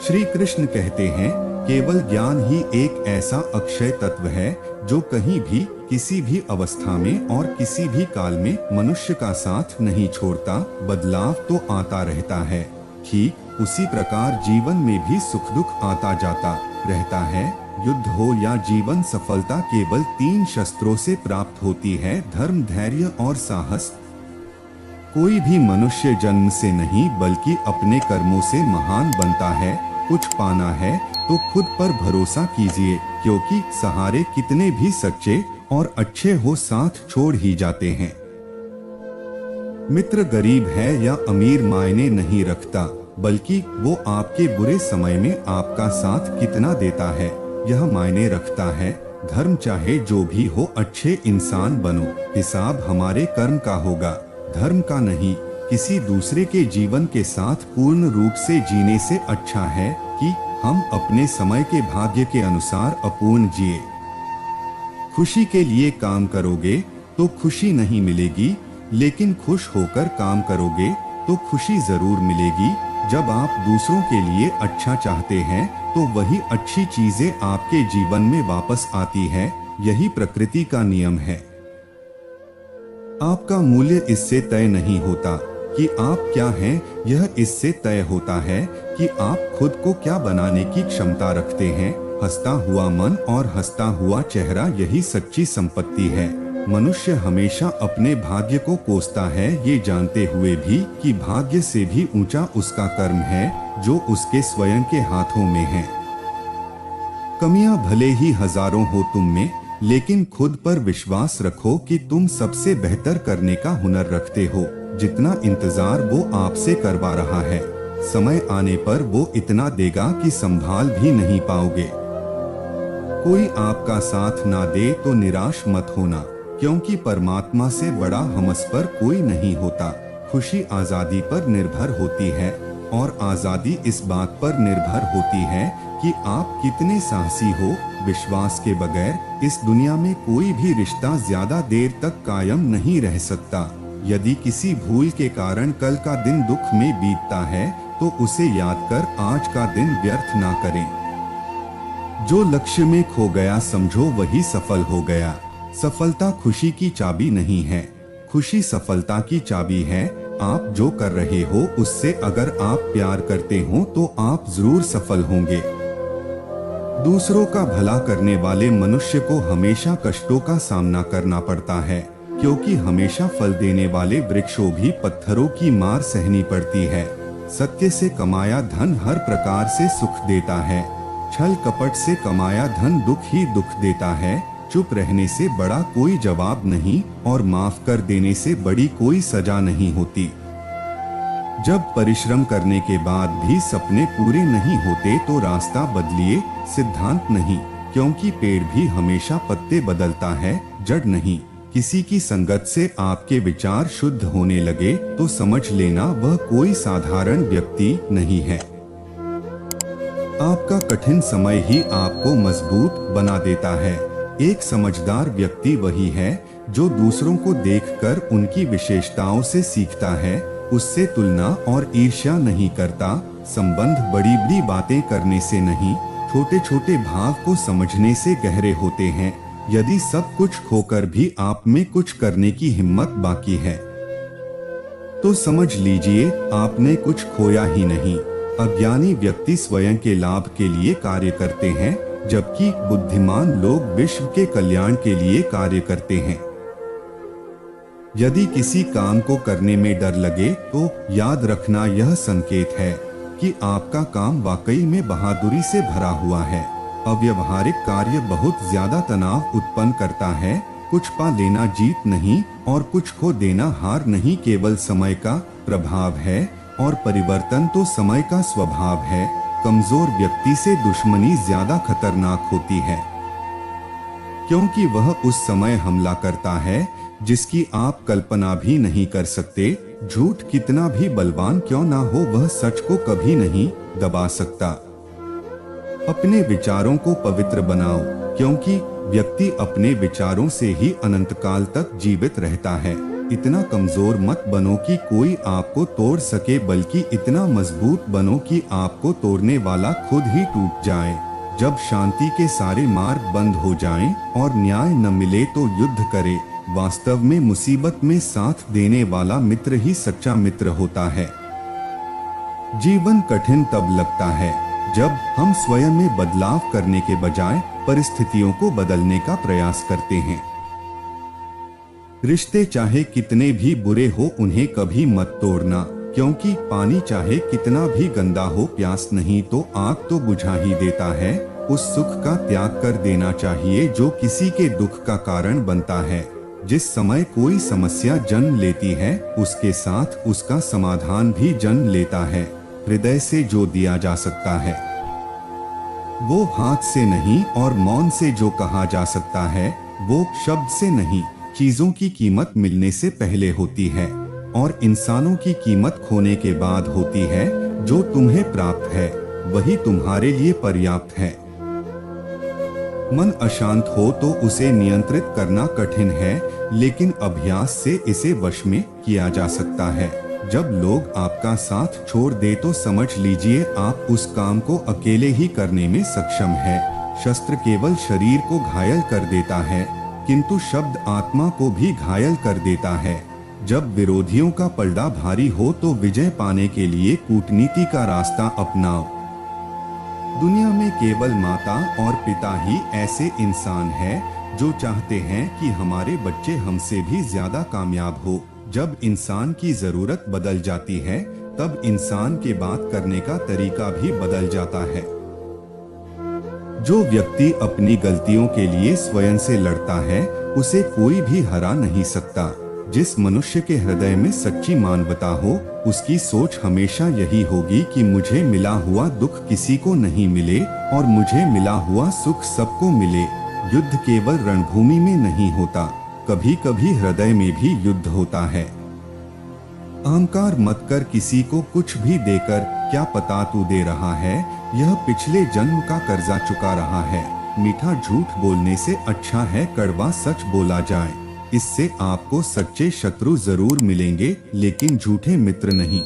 श्री कृष्ण कहते हैं, केवल ज्ञान ही एक ऐसा अक्षय तत्व है जो कहीं भी, किसी भी अवस्था में और किसी भी काल में मनुष्य का साथ नहीं छोड़ता, बदलाव तो आता रहता है। ठीक उसी प्रकार जीवन में भी सुख दुख आता जाता रहता है। युद्ध हो या जीवन सफलता केवल 3 शस्त्रों से प्राप्त होती है, धर्म, धैर्य और साहस। कोई भी मनुष्य जन्म से नहीं बल्कि अपने कर्मों से महान बनता है। कुछ पाना है तो खुद पर भरोसा कीजिए, क्योंकि सहारे कितने भी सच्चे और अच्छे हो साथ छोड़ ही जाते हैं। मित्र गरीब है या अमीर मायने नहीं रखता, बल्कि वो आपके बुरे समय में आपका साथ कितना देता है यह मायने रखता है। धर्म चाहे जो भी हो, अच्छे इंसान बनो, हिसाब हमारे कर्म का होगा, धर्म का नहीं। किसी दूसरे के जीवन के साथ पूर्ण रूप से जीने से अच्छा है कि हम अपने समय के भाग्य के अनुसार अपूर्ण जिए। खुशी के लिए काम करोगे तो खुशी नहीं मिलेगी, लेकिन खुश होकर काम करोगे तो खुशी जरूर मिलेगी। जब आप दूसरों के लिए अच्छा चाहते हैं तो वही अच्छी चीजें आपके जीवन में वापस आती है। यही प्रकृति का नियम है। आपका मूल्य इससे तय नहीं होता कि आप क्या हैं, यह इससे तय होता है कि आप खुद को क्या बनाने की क्षमता रखते हैं। हंसता हुआ मन और हंसता हुआ चेहरा, यही सच्ची संपत्ति है। मनुष्य हमेशा अपने भाग्य को कोसता है, ये जानते हुए भी कि भाग्य से भी ऊंचा उसका कर्म है जो उसके स्वयं के हाथों में है। कमियां भले ही हजारों हो तुम में, लेकिन खुद पर विश्वास रखो कि तुम सबसे बेहतर करने का हुनर रखते हो। जितना इंतजार वो आपसे करवा रहा है, समय आने पर वो इतना देगा कि संभाल भी नहीं पाओगे। कोई आपका साथ ना दे तो निराश मत होना, क्योंकि परमात्मा से बड़ा हमस पर कोई नहीं होता। खुशी आजादी पर निर्भर होती है और आजादी इस बात पर निर्भर होती है कि आप कितने साहसी हो। विश्वास के बगैर इस दुनिया में कोई भी रिश्ता ज्यादा देर तक कायम नहीं रह सकता। यदि किसी भूल के कारण कल का दिन दुख में बीतता है तो उसे याद कर आज का दिन व्यर्थ ना करें। जो लक्ष्य में खो गया समझो वही सफल हो गया। सफलता खुशी की चाबी नहीं है, खुशी सफलता की चाबी है। आप जो कर रहे हो उससे अगर आप प्यार करते हो तो आप जरूर सफल होंगे। दूसरों का भला करने वाले मनुष्य को हमेशा कष्टों का सामना करना पड़ता है, क्योंकि हमेशा फल देने वाले वृक्षों भी पत्थरों की मार सहनी पड़ती है। सत्य से कमाया धन हर प्रकार से सुख देता है, छल कपट से कमाया धन दुख ही दुख देता है। चुप रहने से बड़ा कोई जवाब नहीं और माफ कर देने से बड़ी कोई सजा नहीं होती। जब परिश्रम करने के बाद भी सपने पूरे नहीं होते तो रास्ता बदलिए, सिद्धांत नहीं, क्योंकि पेड़ भी हमेशा पत्ते बदलता है, जड़ नहीं। किसी की संगत से आपके विचार शुद्ध होने लगे तो समझ लेना वह कोई साधारण व्यक्ति नहीं है। आपका कठिन समय ही आपको मजबूत बना देता है। एक समझदार व्यक्ति वही है जो दूसरों को देखकर उनकी विशेषताओं से सीखता है, उससे तुलना और ईर्ष्या नहीं करता। संबंध बड़ी बड़ी बातें करने से नहीं, छोटे छोटे भाव को समझने से गहरे होते हैं। यदि सब कुछ खोकर भी आप में कुछ करने की हिम्मत बाकी है तो समझ लीजिए आपने कुछ खोया ही नहीं। अज्ञानी व्यक्ति स्वयं के लाभ के लिए कार्य करते हैं, जबकि बुद्धिमान लोग विश्व के कल्याण के लिए कार्य करते हैं। यदि किसी काम को करने में डर लगे तो याद रखना यह संकेत है कि आपका काम वाकई में बहादुरी से भरा हुआ है। अव्यवहारिक कार्य बहुत ज्यादा तनाव उत्पन्न करता है। कुछ पा लेना जीत नहीं और कुछ खो देना हार नहीं, केवल समय का प्रभाव है और परिवर्तन तो समय का स्वभाव है। कमजोर व्यक्ति से दुश्मनी ज्यादा खतरनाक होती है, क्योंकि वह उस समय हमला करता है जिसकी आप कल्पना भी नहीं कर सकते। झूठ कितना भी बलवान क्यों ना हो, वह सच को कभी नहीं दबा सकता। अपने विचारों को पवित्र बनाओ, क्योंकि व्यक्ति अपने विचारों से ही अनंत काल तक जीवित रहता है। इतना कमजोर मत बनो कि कोई आपको तोड़ सके, बल्कि इतना मजबूत बनो कि आपको तोड़ने वाला खुद ही टूट जाए। जब शांति के सारे मार्ग बंद हो जाएं और न्याय न मिले तो युद्ध करे। वास्तव में मुसीबत में साथ देने वाला मित्र ही सच्चा मित्र होता है। जीवन कठिन तब लगता है जब हम स्वयं में बदलाव करने के बजाय परिस्थितियों को बदलने का प्रयास करते हैं। रिश्ते चाहे कितने भी बुरे हो उन्हें कभी मत तोड़ना, क्योंकि पानी चाहे कितना भी गंदा हो प्यास नहीं तो आग तो बुझा ही देता है। उस सुख का त्याग कर देना चाहिए जो किसी के दुख का कारण बनता है। जिस समय कोई समस्या जन्म लेती है उसके साथ उसका समाधान भी जन्म लेता है। हृदय से जो दिया जा सकता है वो हाथ से नहीं, और मौन से जो कहा जा सकता है वो शब्द से नहीं। चीजों की कीमत मिलने से पहले होती है और इंसानों की कीमत खोने के बाद होती है। जो तुम्हें प्राप्त है वही तुम्हारे लिए पर्याप्त है। मन अशांत हो तो उसे नियंत्रित करना कठिन है, लेकिन अभ्यास से इसे वश में किया जा सकता है। जब लोग आपका साथ छोड़ दे तो समझ लीजिए आप उस काम को अकेले ही करने में सक्षम है। शस्त्र केवल शरीर को घायल कर देता है, किंतु शब्द आत्मा को भी घायल कर देता है। जब विरोधियों का पलड़ा भारी हो तो विजय पाने के लिए कूटनीति का रास्ता अपनाओ। दुनिया में केवल माता और पिता ही ऐसे इंसान हैं जो चाहते हैं कि हमारे बच्चे हमसे भी ज्यादा कामयाब हो। जब इंसान की जरूरत बदल जाती है तब इंसान के बात करने का तरीका भी बदल जाता है। जो व्यक्ति अपनी गलतियों के लिए स्वयं से लड़ता है उसे कोई भी हरा नहीं सकता। जिस मनुष्य के हृदय में सच्ची मानवता हो उसकी सोच हमेशा यही होगी कि मुझे मिला हुआ दुख किसी को नहीं मिले और मुझे मिला हुआ सुख सबको मिले। युद्ध केवल रणभूमि में नहीं होता, कभी कभी हृदय में भी युद्ध होता है। अहंकार मत कर किसी को कुछ भी देकर, क्या पता तू दे रहा है यह पिछले जन्म का कर्जा चुका रहा है। मीठा झूठ बोलने से अच्छा है कड़वा सच बोला जाए। इससे आपको सच्चे शत्रु जरूर मिलेंगे लेकिन झूठे मित्र नहीं।